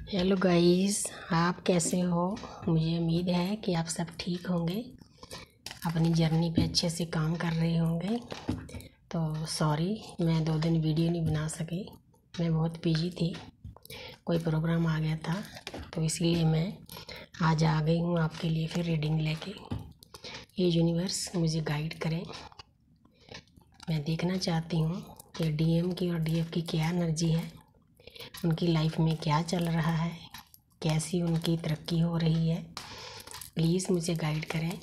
Hello guys, आप कैसे हो। मुझे उम्मीद है कि आप सब ठीक होंगे, अपनी जर्नी पे अच्छे से काम कर रहे होंगे। तो सॉरी, मैं 2 दिन वीडियो नहीं बना सकी। मैं बहुत बिजी थी, कोई प्रोग्राम आ गया था, तो इसलिए मैं आज आ गई हूँ आपके लिए फिर रीडिंग लेके। ये यूनिवर्स मुझे गाइड करें। मैं देखना चाहती हूँ कि डीएम की और डीएफ की क्या एनर्जी है, उनकी लाइफ में क्या चल रहा है, कैसी उनकी तरक्की हो रही है। प्लीज़ मुझे गाइड करें,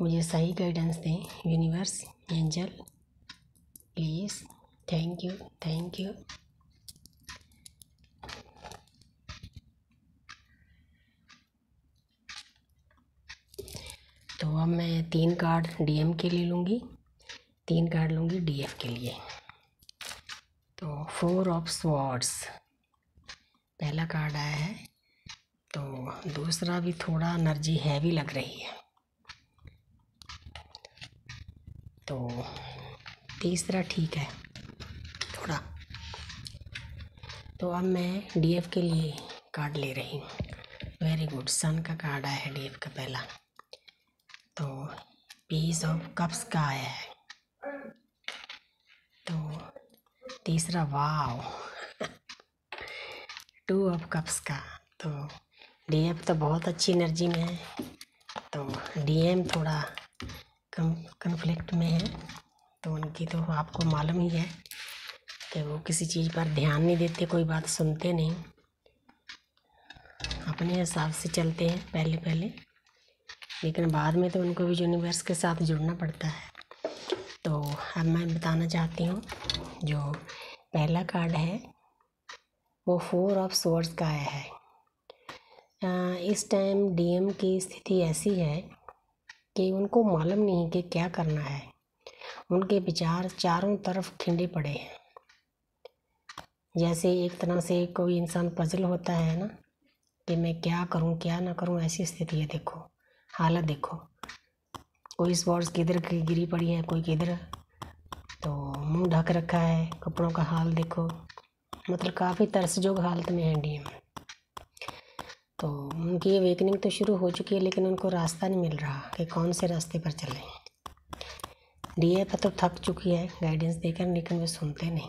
मुझे सही गाइडेंस दें universe, angel, please. Thank you, thank you. तो अब मैं 3 कार्ड डीएम के लिए लूँगी, 3 कार्ड लूँगी डीएफ के लिए। तो 4 ऑफ स्वॉर्ड्स पहला कार्ड आया है, तो दूसरा भी थोड़ा एनर्जी हैवी लग रही है, तो तीसरा ठीक है थोड़ा। तो अब मैं डीएफ के लिए कार्ड ले रही हूँ। वेरी गुड, सन का कार्ड आया है डीएफ का पहला। तो पीस ऑफ कप्स का आया है, तो तीसरा वाव 2 ऑफ कप्स का। तो डीएफ तो बहुत अच्छी एनर्जी में है, तो डीएम थोड़ा कन्फ्लिक्ट में है। तो उनकी तो आपको मालूम ही है कि वो किसी चीज़ पर ध्यान नहीं देते, कोई बात सुनते नहीं, अपने हिसाब से चलते हैं पहले पहले, लेकिन बाद में तो उनको भी यूनिवर्स के साथ जुड़ना पड़ता है। तो अब मैं बताना चाहती हूँ, जो पहला कार्ड है वो 4 ऑफ स्वॉर्ड्स का आया है। इस टाइम डीएम की स्थिति ऐसी है कि उनको मालूम नहीं कि क्या करना है। उनके विचार चारों तरफ खिंडे पड़े हैं, जैसे एक तरह से कोई इंसान पजल होता है ना, कि मैं क्या करूं क्या ना करूं, ऐसी स्थिति है। देखो हालत देखो, कोई स्वॉर्ड्स किधर गिरी पड़ी है, कोई किधर, तो मुंह ढक रखा है, कपड़ों का हाल देखो, मतलब काफ़ी तरसजोग हालत में है डीएम। तो उनकी अवेकनिंग तो शुरू हो चुकी है, लेकिन उनको रास्ता नहीं मिल रहा कि कौन से रास्ते पर चलें। डीएफ तो थक चुकी है गाइडेंस देकर, लेकिन वे सुनते नहीं।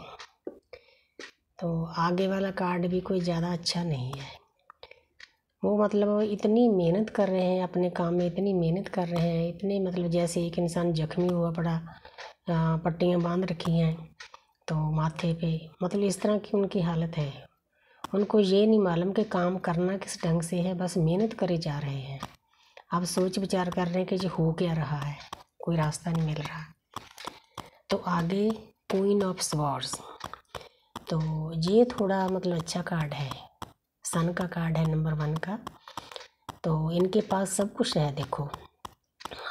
तो आगे वाला कार्ड भी कोई ज़्यादा अच्छा नहीं है। वो मतलब इतनी मेहनत कर रहे हैं अपने काम में, इतनी मेहनत कर रहे हैं, इतने मतलब जैसे एक इंसान जख्मी हुआ पड़ा, पट्टियाँ बांध रखी हैं तो माथे पे, मतलब इस तरह की उनकी हालत है। उनको ये नहीं मालूम कि काम करना किस ढंग से है, बस मेहनत करे जा रहे हैं। अब सोच विचार कर रहे हैं कि ये हो क्या रहा है, कोई रास्ता नहीं मिल रहा। तो आगे क्वीन ऑफ स्वॉर्ड्स, तो ये थोड़ा मतलब अच्छा कार्ड है, सन का कार्ड है नंबर 1 का। तो इनके पास सब कुछ है, देखो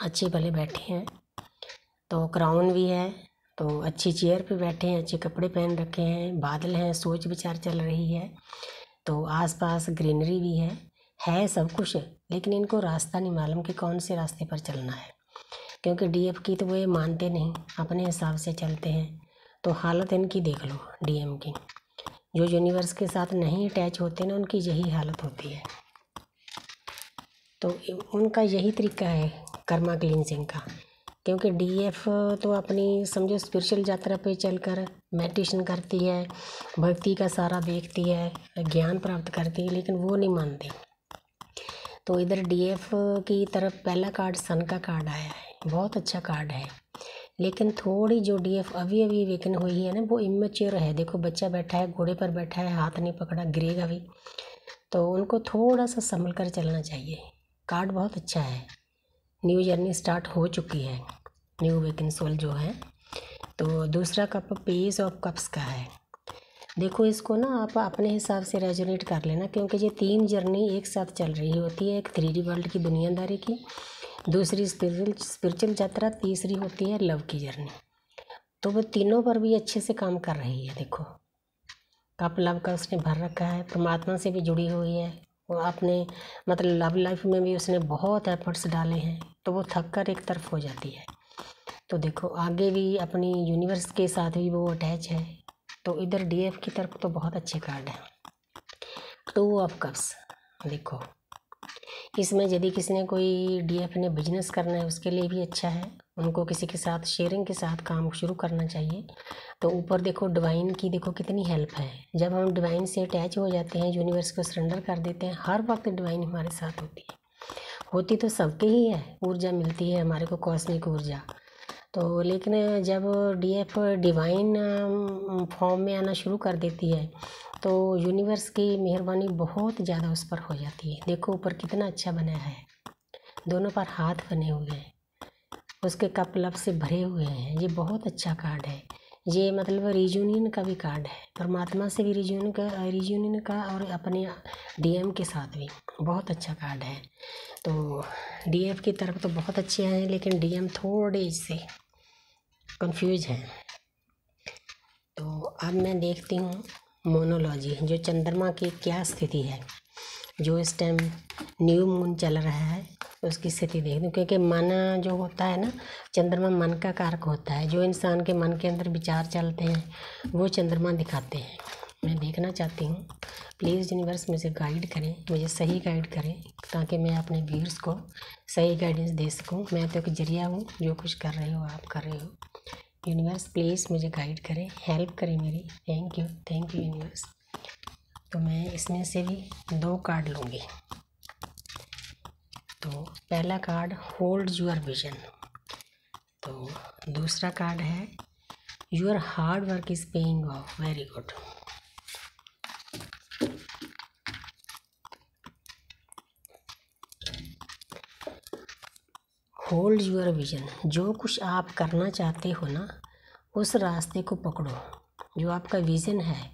अच्छे भले बैठे हैं, तो क्राउन भी है, तो अच्छी चेयर पे बैठे हैं, अच्छे कपड़े पहन रखे हैं, बादल हैं, सोच विचार चल रही है, तो आसपास ग्रीनरी भी है सब कुछ, लेकिन इनको रास्ता नहीं मालूम कि कौन से रास्ते पर चलना है। क्योंकि डीएफ की तो वो मानते नहीं, अपने हिसाब से चलते हैं। तो हालत इनकी देख लो डीएम की, जो यूनिवर्स के साथ नहीं अटैच होते ना, उनकी यही हालत होती है। तो उनका यही तरीका है कर्मा क्लींजिंग का, क्योंकि डीएफ तो अपनी समझो स्पिरिचुअल यात्रा पे चलकर मेडिटेशन करती है, भक्ति का सारा देखती है, ज्ञान प्राप्त करती है, लेकिन वो नहीं मानते। तो इधर डीएफ की तरफ पहला कार्ड सन का कार्ड आया है, बहुत अच्छा कार्ड है, लेकिन थोड़ी जो डीएफ अभी अभी वेकन हुई है ना, वो इमेच्योर है। देखो बच्चा बैठा है, घोड़े पर बैठा है, हाथ नहीं पकड़ा, गिरेगा भी, तो उनको थोड़ा सा संभल कर चलना चाहिए। कार्ड बहुत अच्छा है, न्यू जर्नी स्टार्ट हो चुकी है, न्यू वेकन सोल जो है। तो दूसरा कप पेज ऑफ कप्स का है। देखो इसको ना आप अपने हिसाब से रेजोनेट कर लेना, क्योंकि ये 3 जर्नी एक साथ चल रही होती है। एक 3D वर्ल्ड की दुनियादारी की, दूसरी स्पिरिचुअल यात्रा, तीसरी होती है लव की जर्नी। तो वो तीनों पर भी अच्छे से काम कर रही है। देखो कप लव का उसने भर रखा है, परमात्मा से भी जुड़ी हुई है, वो अपने मतलब लव लाइफ में भी उसने बहुत एफर्ट्स डाले हैं, तो वो थक कर एक तरफ हो जाती है। तो देखो आगे भी अपनी यूनिवर्स के साथ भी वो अटैच है। तो इधर डीएफ की तरफ तो बहुत अच्छे कार्ड है। Two of cups. देखो इसमें यदि किसी ने कोई डीएफ ने बिजनेस करना है उसके लिए भी अच्छा है, उनको किसी के साथ शेयरिंग के साथ काम शुरू करना चाहिए। तो ऊपर देखो डिवाइन की देखो कितनी हेल्प है। जब हम डिवाइन से अटैच हो जाते हैं, यूनिवर्स को सरेंडर कर देते हैं, हर वक्त डिवाइन हमारे साथ होती तो सबके ही है, ऊर्जा मिलती है हमारे को, कॉस्मिक ऊर्जा। तो लेकिन जब डीएफ डिवाइन फॉर्म में आना शुरू कर देती है तो यूनिवर्स की मेहरबानी बहुत ज़्यादा उस पर हो जाती है। देखो ऊपर कितना अच्छा बना है, दोनों पर हाथ बने हुए हैं, उसके कप लव से भरे हुए हैं। ये बहुत अच्छा कार्ड है। ये मतलब रियूनियन का भी कार्ड है, परमात्मा से भी रियूनियन का और अपने डीएम के साथ भी बहुत अच्छा कार्ड है। तो डीएफ की तरफ तो बहुत अच्छे हैं, लेकिन डीएम थोड़े से कंफ्यूज हैं। तो अब मैं देखती हूँ मोनोलॉजी, जो चंद्रमा की क्या स्थिति है, जो इस टाइम न्यू मून चल रहा है उसकी स्थिति देख दूँ। क्योंकि मन जो होता है ना, चंद्रमा मन का कारक होता है। जो इंसान के मन के अंदर विचार चलते हैं वो चंद्रमा दिखाते हैं। मैं देखना चाहती हूँ, प्लीज़ यूनिवर्स मुझे गाइड करें, मुझे सही गाइड करें, ताकि मैं अपने व्यूअर्स को सही गाइडेंस दे सकूँ। मैं तो एक जरिया हूँ, जो कुछ कर रहे हो आप कर रहे हो। यूनिवर्स प्लीज़ मुझे गाइड करें, हेल्प करें मेरी। Thank you universe. तो मैं इसमें से भी 2 कार्ड लूँगी। तो पहला कार्ड होल्ड योर विजन, तो दूसरा कार्ड है your hard work is paying off. Very good. Hold your vision, जो कुछ आप करना चाहते हो ना, उस रास्ते को पकड़ो। जो आपका विज़न है,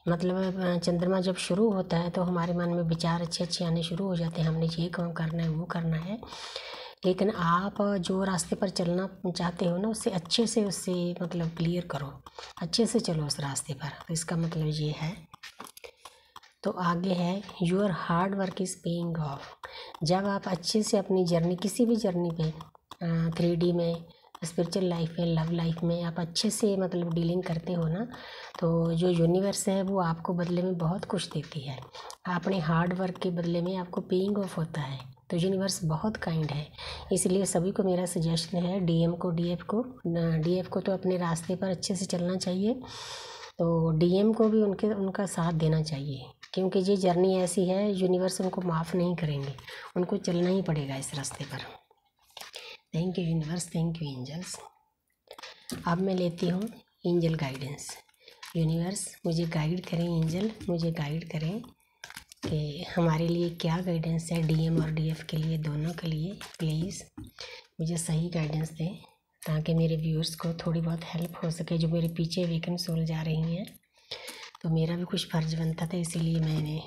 मतलब चंद्रमा जब शुरू होता है तो हमारे मन में विचार अच्छे अच्छे आने शुरू हो जाते हैं, हमने ये काम करना है वो करना है। लेकिन आप जो रास्ते पर चलना चाहते हो ना, उससे मतलब क्लियर करो, अच्छे से चलो उस रास्ते पर। तो इसका मतलब ये है। तो आगे है your hard work is paying off. जब आप अच्छे से अपनी जर्नी, किसी भी जर्नी पे 3D में, स्पिरिचुअल लाइफ में, लव लाइफ में आप अच्छे से मतलब डीलिंग करते हो ना, तो जो यूनिवर्स है वो आपको बदले में बहुत कुछ देती है। अपने हार्ड वर्क के बदले में आपको पेइंग ऑफ होता है। तो यूनिवर्स बहुत काइंड है। इसलिए सभी को मेरा सजेशन है, डीएफ को तो अपने रास्ते पर अच्छे से चलना चाहिए, तो डीएम को भी उनका साथ देना चाहिए। क्योंकि ये जर्नी ऐसी है, यूनिवर्स उनको माफ़ नहीं करेंगे, उनको चलना ही पड़ेगा इस रास्ते पर। Thank you universe, thank you angels. अब मैं लेती हूँ एंजल गाइडेंस। यूनिवर्स मुझे गाइड करें, एंजल मुझे गाइड करें कि हमारे लिए क्या गाइडेंस है, डीएम और डीएफ के लिए, दोनों के लिए। प्लीज़ मुझे सही गाइडेंस दें, ताकि मेरे व्यूअर्स को थोड़ी बहुत हेल्प हो सके, जो मेरे पीछे वीकेंड सोल जा रही हैं। तो मेरा भी कुछ फ़र्ज बनता था, इसीलिए मैंने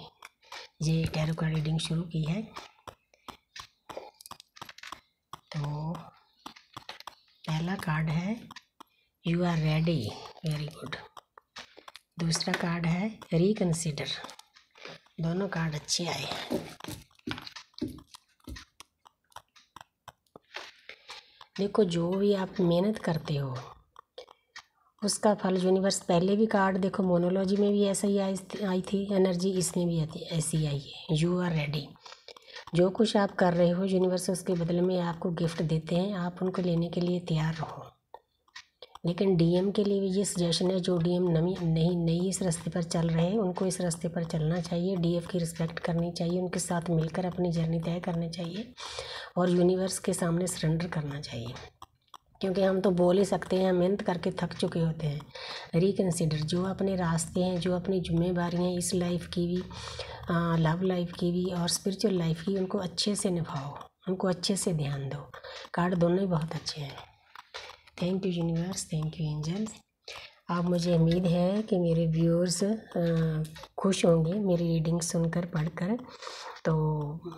ये टैरो कार्ड रीडिंग शुरू की है। तो पहला कार्ड है you are ready. Very good. दूसरा कार्ड है रिकन्सिडर। दोनों कार्ड अच्छे आए। देखो जो भी आप मेहनत करते हो उसका फल यूनिवर्स, पहले भी कार्ड देखो मोनोलॉजी में भी ऐसा ही आई थी एनर्जी, इसमें भी ऐसी आई है। You are ready. जो कुछ आप कर रहे हो यूनिवर्स उसके बदले में आपको गिफ्ट देते हैं, आप उनको लेने के लिए तैयार रहो। लेकिन डीएम के लिए भी ये सजेशन है, जो डीएम नहीं इस रास्ते पर चल रहे हैं, उनको इस रास्ते पर चलना चाहिए। डीएफ की रिस्पेक्ट करनी चाहिए, उनके साथ मिलकर अपनी जर्नी तय करनी चाहिए और यूनिवर्स के सामने सरेंडर करना चाहिए। क्योंकि हम तो बोल ही सकते हैं, मेहनत करके थक चुके होते हैं। रिकन्सिडर, जो अपने रास्ते हैं, जो अपनी जिम्मेदारियाँ हैं, इस लाइफ की भी, लव लाइफ की भी और स्पिरिचुअल लाइफ की, उनको अच्छे से निभाओ, उनको अच्छे से ध्यान दो। कार्ड दोनों ही बहुत अच्छे हैं। Thank you universe, thank you angels. अब मुझे उम्मीद है कि मेरे व्यूअर्स खुश होंगे मेरी रीडिंग सुनकर, पढ़कर। तो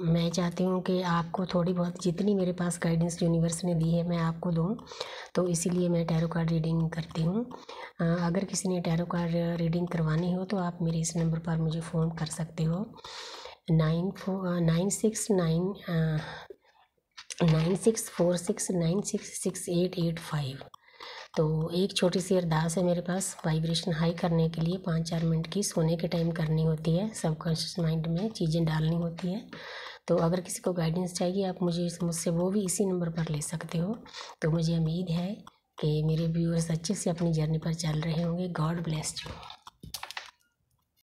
मैं चाहती हूँ कि आपको थोड़ी बहुत, जितनी मेरे पास गाइडेंस यूनिवर्स ने दी है मैं आपको दूँ, तो इसीलिए मैं टैरो कार्ड रीडिंग करती हूँ। अगर किसी ने टैरो कार्ड रीडिंग करवानी हो तो आप मेरे इस नंबर पर मुझे फ़ोन कर सकते हो, 9646966885। तो एक छोटी सी अरदास है मेरे पास, वाइब्रेशन हाई करने के लिए 5-4 मिनट की सोने के टाइम करनी होती है, सबकॉन्शियस माइंड में चीज़ें डालनी होती है। तो अगर किसी को गाइडेंस चाहिए आप मुझसे वो भी इसी नंबर पर ले सकते हो। तो मुझे उम्मीद है कि मेरे व्यूअर्स अच्छे से अपनी जर्नी पर चल रहे होंगे। God bless you.